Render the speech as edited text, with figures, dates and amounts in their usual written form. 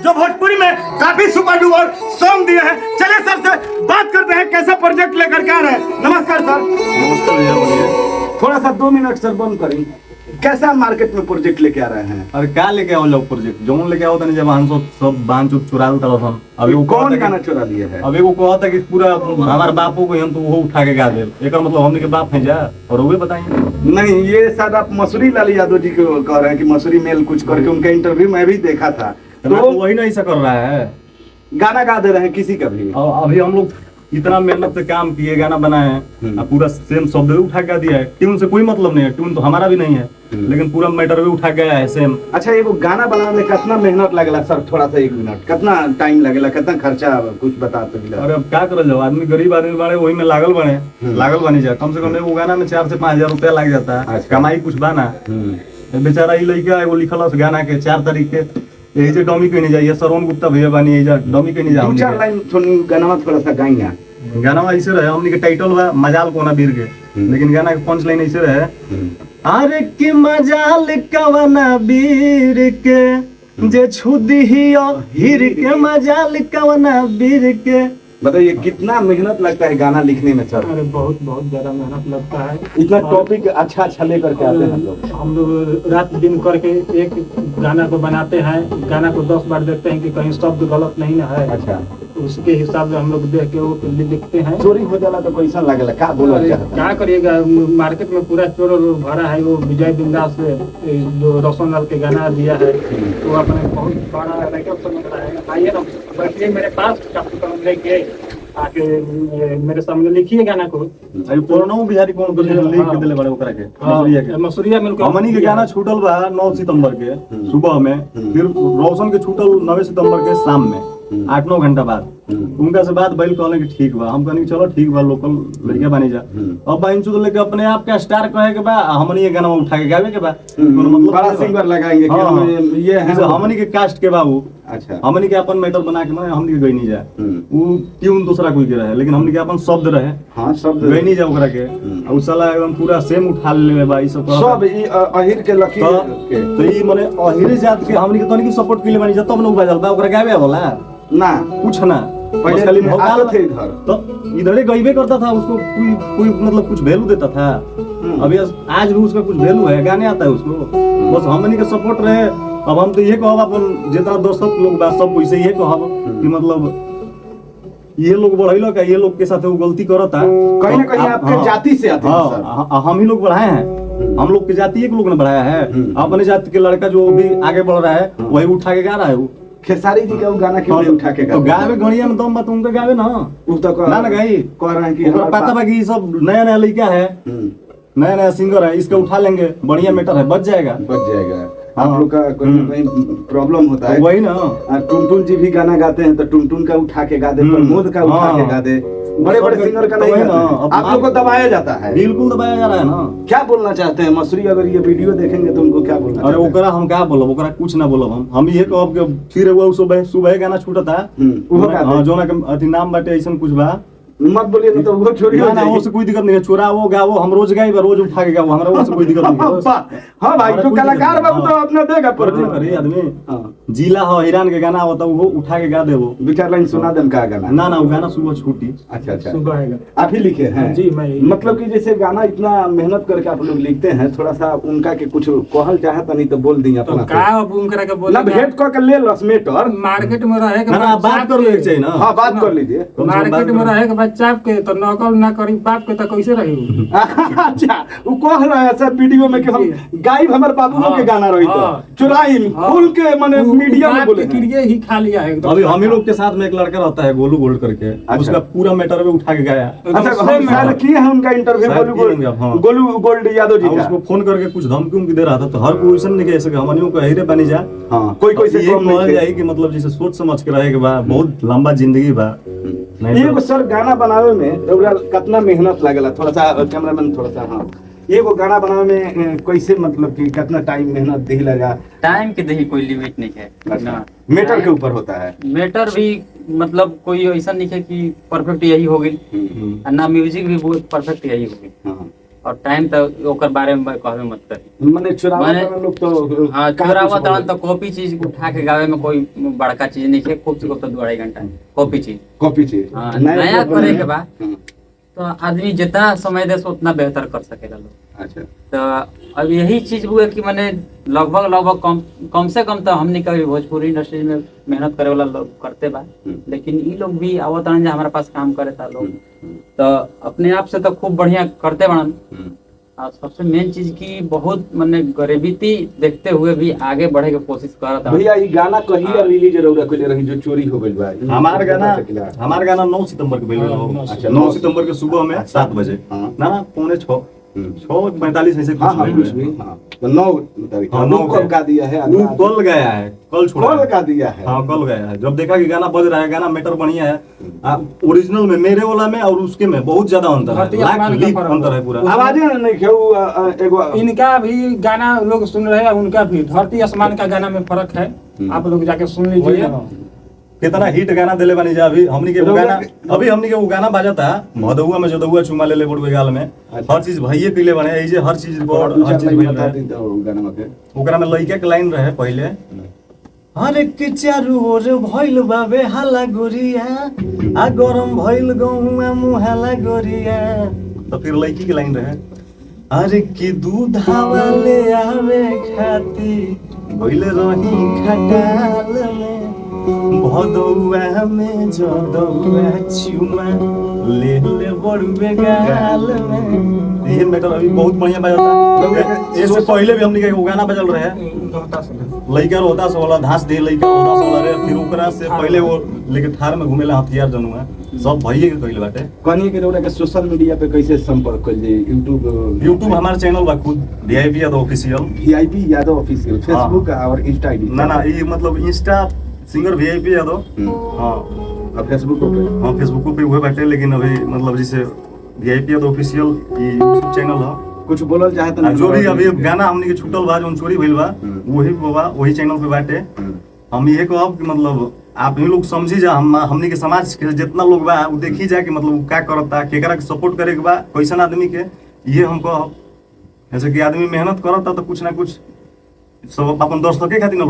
जो भोजपुरी में काफी सुपर डुपर सॉन्ग दिए हैं। चलिए सर से बात करते हैं, कैसा प्रोजेक्ट लेकर के आ रहे हैं। नमस्कार सर। नमस्कार भैया, बोलिए। थोड़ा सा 2 मिनट सर बंद करें। कैसा मार्केट में प्रोजेक्ट लेके आ रहे हैं? अरे क्या लेके आओ लोग प्रोजेक्ट जो लेके आओ तनी जब हम सब बांध चुप चुरा उतारो हम। अभी वो कौन गाना चुरा लिया है? अभी वो कहता कि पूरा हमारे बापू को हम तो वो उठा के गा दे। एक मतलब हमने के बाप है जा और वो बताइए। नहीं, ये शायद आप मसूरी लाल यादव जी को कह रहे हैं कि मसूरी मेल कुछ करके, उनका इंटरव्यू मैं भी देखा था। तो वही नहीं ऐसा कर रहा है, गाना गा दे रहे हैं किसी का भी। अभी हम लोग इतना मेहनत से काम किए, गाना बनाए हैं, पूरा सेम शब्द भी उठा के दिया है। ट्यून से कोई मतलब नहीं है, ट्यून तो हमारा भी नहीं है, लेकिन पूरा मैटर भी उठा गया है सेम। अच्छा, ये वो गाना बनाने में कितना मेहनत लगेगा सर? थोड़ा सा 1 मिनट, कितना टाइम लगेगा, कितना खर्चा कुछ बता तो। अरे अब क्या कर लो, आदमी गरीब आदमी बने वही में लागल बनी जा। कम से कम वो गाना में 4 से 5 हजार रुपया लग जाता है। कमाई कुछ बाना बेचारा ये लड़का एगो लिखल गाना के 4 तारीख के यही से डमी के नहीं जाइए। सरवन गुप्ता भैया बानी यही डमी के नहीं जा। 2-4 लाइन गाना थोड़ा सा गाएंगे। गाना ऐसे रहे, हमने के टाइटल बा मजाल कोना बीर के, लेकिन गाना के पंच लाइन ऐसे रहे, अरे कि मजाल कवना बीर के जे छुदी हियो हीर के, मजाल कवना बीर के। बताइए कितना मेहनत लगता है गाना लिखने में सर? अरे बहुत ज्यादा मेहनत लगता है। इतना टॉपिक अच्छा लेकर के आते हैं हम लोग रात दिन करके एक गाना को बनाते हैं। गाना को 10 बार देखते हैं कि कहीं शब्द गलत नहीं ना है। अच्छा, उसके हिसाब से हम लोग देख के वो लिखते हैं। चोरी हो जाला तो कैसा लगेगा? क्या बोला क्या करिएगा, मार्केट में पूरा चोर भरा है। वो विजय बिंदास जो रोशन लाल के गाना दिया है, वो अपने बहुत बड़ा राइटर समझ रहा है। आइए ना बैठिए मेरे पास, लेके आके मेरे सामने लिखिए गाना को। पुरानो बिहारी कौन को लिख के देले बड़े ओकरा के मसूरिया में हमनी के गाना छूटल बा 9 सितंबर के सुबह में, फिर रोशन के छूटल 9 सितंबर के शाम में 8-9 घंटा बाद। उनका से बात बैल कहले कि ठीक बा। हम कहनी चलो ठीक बा, लोकल लड़का बनी जा। अब बाइन चुद लेके अपने आप का स्टार कहे के बा, हमनी ये गाना उठा के गावे के बा। कोनो मतलब बड़ा सिंगर लगाएंगे कि हम ये है हमनी के कास्ट के बाबू। अच्छा, हमनी के अपन मैटर बना के हमनी के गई नहीं जा। वो ट्यून दूसरा कोई के रहे, लेकिन हमनी के अपन शब्द रहे। हां, शब्द गई नहीं जा ओकरा के। उ साला एकदम पूरा सेम उठा ले बा। ई सब ई अहिर के लकी के तो ई माने अहिर जात के हमनी के तनी की सपोर्ट के लिए बनी जा, तब लोग बाजल बा। ओकरा गावे वाला ना कुछ ना, पहले खाली भौकाल थे इधर, तो इधर ही गईबे करता था। उसको कोई मतलब कुछ वैल्यू देता था। अभी आज भी उसका कुछ वैल्यू है, गाने आता है उसको। बस हमनी के सपोर्ट रहे। अब हम तो ये कहब अपन जितना दर्शक लोग बा सब वैसे ये कहब कि मतलब ये लोग बढ़ैलो का, ये लोग के साथ वो गलती करता कहीं ना कहीं आपके जाति से आते हैं सर। हम ही लोग बढ़ाए हैं। हम लोग की जाति एक लोग ने बढ़ाया है। अपने जाति के लड़का जो भी आगे बढ़ रहा है वही उठा के गा रहा है। वो खेसारी जी का वो गाना क्यों नहीं उठा के गा? तो गावे गणिया में दम बात उनका गावे ना। वो तो ना गाई कह रहे हैं कि पता बा कि ये सब नया लड़का है, नया सिंगर है, इसका उठा लेंगे, बढ़िया मैटर है, बच जाएगा। आप लोग का कहीं प्रॉब्लम होता है वही ना। टुनटुन जी भी गाना गाते हैं तो टुनटुन का उठा के गा दे, प्रमोद का उठा के गा दे, बड़े सिंगर का नहीं गाते। आप लोग को दबाया जाता है। बिल्कुल दबाया जा रहा है ना। क्या बोलना चाहते हैं मसूरी? अगर ये वीडियो देखेंगे तो उनको क्या बोलना? अरे ओकरा हम क्या बोलब, ओकरा कुछ ना बोलब। हम ये कहब कि फिर वो सुबह गाना छूटता है जो ना अथी नाम बाटे ऐसा कुछ बा, मत बोलिए ना तो वो चोरी हो जाएगी। उससे कोई दिक्कत नहीं है, चोरावो गावो, हम रोज गाई रोज उठा के गावो, हमरा उससे कोई दिक्कत नहीं है। हां भाई, जो कलाकार बाबू तो अपना देगा पर। अरे आदमी जिला हो हिरान के गाना होता वो उठा के गा देबो। 2-4 लाइन सुना देम का गाना? ना वो गाना सुबह छूटी। अच्छा, सुबह आएगा। आप ही लिखे हैं? जी मैं। मतलब कि जैसे गाना इतना मेहनत करके आप लोग लिखते हैं, थोड़ा सा उनका के कुछ कहल चाहे तनी तो बोल दी अपना। का अब उनकरा के बोल ना भेंट क के ले लसमेटर मार्केट में रहे के ना बात कर ले चाहिए ना। हां, बात कर लीजिए। मार्केट में रहे के बच्चा के तो नकल ना करी बाप के तो कैसे रही? अच्छा, वो कह रहा है सर वीडियो में कि हम गायब हमारे बाबू लोग के गाना रही तो चुराई खुल के माने मीडिया में बोले क्रिए ही खा लिया है। अभी हम ही लोग के साथ में एक लड़का रहता है गोलू गोल्ड करके, उसका पूरा मैटर में उठा के गया। अच्छा, हम शायद किए हैं उनका इंटरव्यू गोलू गोल्ड यादव जी का। उसको फोन करके कुछ धमकी दे रहा था, तो हर कोई ऐसा नहीं कह सके हमनियों को हीरे बनी जा। हां, कोई से ये बोल जाए कि मतलब जैसे सोच समझ के रहे के बा, बहुत लंबा जिंदगी बा। ये सर गाना बनावे में कितना मेहनत लगेला? थोड़ा सा कैमरामैन थोड़ा सा। हाँ, ये वो गाना बनावे में कैसे मतलब कि कितना टाइम मेहनत दे लगा? टाइम के दही कोई लिमिट नहीं है ना। मैटर के ऊपर होता है। मैटर भी मतलब कोई ऐसा नहीं है कि परफेक्ट यही हो गई, ना म्यूजिक भी बहुत परफेक्ट यही हो गई। और टाइम तो ओकर बारे में कहबे मत करी। माने चुरावा माने- वाला लोग तो हाँ का चोरावा कुछ तड़न तो कॉपी चीज उठा के गावे में कोई बड़का चीज नहीं है, खूब से खूब तो 2-2.5 घंटा कॉपी चीज। कॉपी चीज हाँ, नया करे के बा हाँ, तो आदमी जितना समय दे उतना बेहतर कर सकेला लोग। अच्छा तो अब यही चीज हुए कि मैंने लगभग कम से कम तो हमने कभी भोजपुरी इंडस्ट्री में मेहनत करे वाला लोग करते बा, लेकिन ई लोग भी आवत रहन हमारे पास काम करे था लोग, तो अपने आप से तो खूब बढ़िया करते बनन। और सबसे मेन चीज की बहुत मैंने गरीबी देखते हुए भी आगे बढ़े की कोशिश करत हन। भैया ये गाना कहिया रिलीज रौरा कइले रही जो चोरी हो गइल बा? हमार गाना सकेला? 9 सितंबर के बेल अच्छा, 9 सितंबर के सुबह में 7 बजे हाँ। ना 6:45 ऐसे हाँ हाँ कुछ कुछ भी हाँ तो 9 तारीख हाँ, को 9 कब गा दिया है? वो कल गया है, कल छोड़ा कल है। गा दिया है। हाँ कल गया है, जब देखा कि गाना बज रहा है, गाना मैटर बढ़िया है, ओरिजिनल में मेरे वाला में और उसके में बहुत ज्यादा अंतर है, धरती लाख आसमान का लीप फर्क अंतर है है। पूरा। आवाजें नहीं खेऊ एगो इनका भी गाना लोग सुन रहे हैं, उनका भी धरती आसमान का गाना में फर्क है, आप लोग जाके सुन लीजिए। कितना हिट गाना दिले बनी जा। अभी हमनी के वो गाना बाजा था भदौआ में, जदौआ चुमा ले बड़ुए गाल में, हर चीज भइए पीले बने ऐसे हर चीज रिकॉर्ड हर चीज बता भइल दी तो गाना में के ओकरा में लइका के लाइन रहे पहले, हर एक चारू ओर भइल बाबे हाला गोरिया आ गरम भइल गहुआ मुहाला गोरिया, तो फिर लड़की के लाइन रहे, अरे की दूध हवा ले आवे खाती भइल रही खटाल में, भदौआ में जदौआ चुमा ले बड़ुए गाल में। ये मैटर अभी बहुत बढ़िया बजता। इससे पहले भी हमने के गाना बजल रहे लइका रोहतास वाला धास दे लइका रोहतास वाला रे, फिर ओकरा से पहले वो लेके थार में घुमेला हथियार जनुआ सब भइए के कइले बाटे। कहानी के रौरा के सोशल मीडिया पे कैसे संपर्क कर जे? यूट्यूब हमारा चैनल बा खुद VIP Yadav official, VIP Yadav official, Facebook और इंस्टा आईडी। ना ये मतलब इंस्टा सिंगर वीआईपी यादव, हाँ और फेसबुक पे? हाँ फेसबुक पे हुए बाटे, लेकिन अभी मतलब जैसे वीआईपी यादव ऑफिशियल ये यूट्यूब चैनल है। कुछ बोलल चाहे तो जो भी अभी गाना हमने के छूटल बा जो चोरी भइल बा वही चैनल पे बाटे। हम ये कहब कि मतलब आप ही लोग समझी जा, हमनी के समाज के जितना लोग बा वो देखी जा कि मतलब वो का करता, केकरा के सपोर्ट करे के बा, कैसन आदमी के, ये हम कहब। जैसे कि आदमी मेहनत करता तो कुछ ना कुछ सब अपन दर्शक के खातिर